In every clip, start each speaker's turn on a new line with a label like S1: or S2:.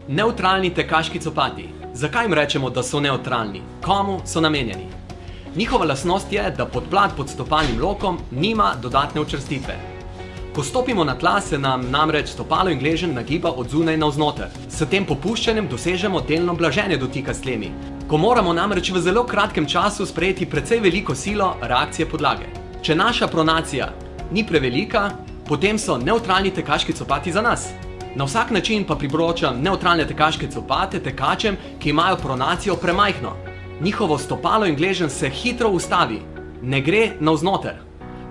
S1: Nevtralni tekaški copati. Zakaj jim rečemo, da so nevtralni? Komu so namenjeni? Njihova lastnost je, da podplat pod stopalnim lokom nima dodatne učvrstitve. Ko stopimo na tla, se nam namreč stopalo in gleženj nagiba od zunaj navznoter. S tem popuščanjem dosežemo delno blaženje dotika s tlemi. Ko moramo namreč v zelo kratkem času sprejeti precej veliko silo reakcije podlage. Če naša pronacija ni prevelika, potem so nevtralni tekaški copati za nas. Na vsak način pa priporočam nevtralne tekaške copate tekačem, ki imajo pronacijo premajhno. Njihovo stopalo in gleženj se hitro ustavi, ne gre navznoter.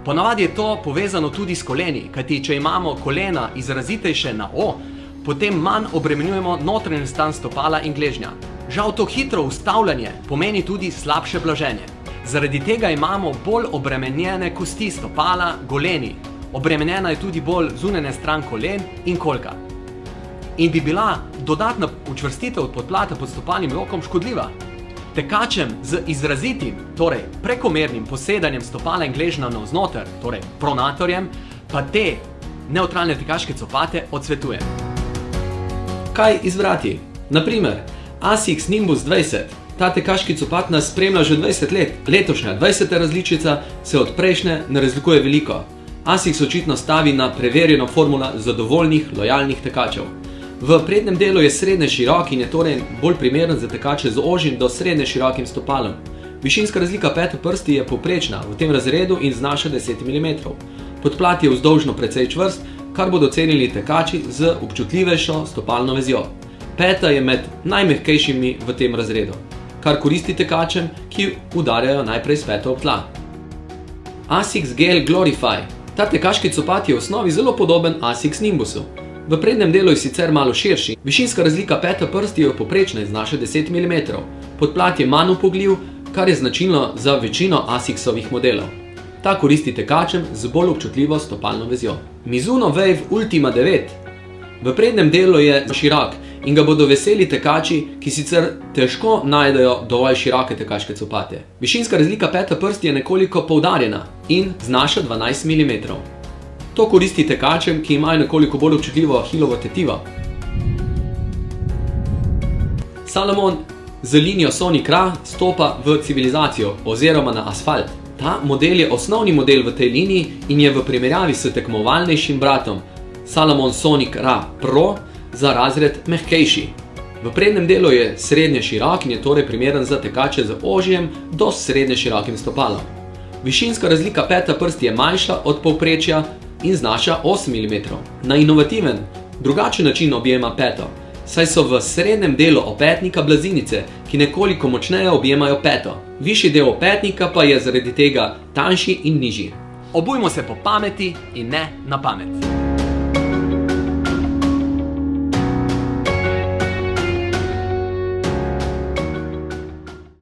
S1: Ponavadi je to povezano tudi s koleni, kajti če imamo kolena izrazitejše na O, potem manj obremenjujemo notranji stan stopala in gležnja. Žal to hitro ustavljanje pomeni tudi slabše blaženje. Zaradi tega imamo bolj obremenjene kosti stopala, goleni. Obremenjena je tudi bolj zunanja stran kolen in kolka. In bi bila dodatna učvrstitev podplata pod stopalnim lokom škodljiva. Tekačem z izrazitim, torej prekomernim posedanjem stopala in gležnja navznoter, torej pronatorjem, pa te nevtralne tekaške copate odsvetujem. Kaj izbrati? Naprimer, ASICS Nimbus 20. Ta tekaški copat nas spremlja že 20 let. Letošnja 20. različica se od prejšnje ne razlikuje veliko. ASICS očitno stavi na preverjeno formula zadovoljnih, lojalnih tekačev. V prednjem delu je srednje širok in je torej bolj primeren za tekače z ožjim do srednje širokim stopalom. Višinska razlika petoprsti je povprečna v tem razredu in znaša 10 mm. Podplat je vzdolžno precej čvrst, kar bodo cenili tekači z občutljivejšo stopalno vezjo. Peta je med najmehkejšimi v tem razredu, kar koristi tekačem, ki udarjajo najprej s peto ob tla. ASICS Gel Glorify. Ta tekaški copat je v osnovi zelo podoben ASICS Nimbusu. V prednjem delu je sicer malo širši, višinska razlika petoprsti je povprečna in znaša 10 mm. Podplat je manj upogljiv, kar je značilno za večino ASICS-ovih modelov. Ta koristi tekačem z bolj občutljivo stopalno vezjo. Mizuno Wave Ultima 9. V prednjem delu je širok in ga bodo veseli tekači, ki sicer težko najdejo dovolj široke tekaške copate. Višinska razlika petoprsti je nekoliko poudarjena in znaša 12 mm. To koristi tekačem, ki imajo nekoliko bolj občutljivo ahilovo tetivo. Salomon z linijo Sonic Ra stopa v civilizacijo oziroma na asfalt. Ta model je osnovni model v tej liniji in je v primerjavi s tekmovalnejšim bratom Salomon Sonic Ra Pro za razred mehkejši. V prednjem delu je srednje širok in je torej primeren za tekače z ožjem do srednje širokim stopalom. Višinska razlika petoprsti je manjša od povprečja in znaša 8 mm. Na inovativen, drugačen način objema peto, saj so v srednjem delu opetnika blazinice, ki nekoliko močneje objemajo peto. Višji del opetnika pa je zaradi tega tanjši in nižji. Obujmo se po pameti in ne na pamet.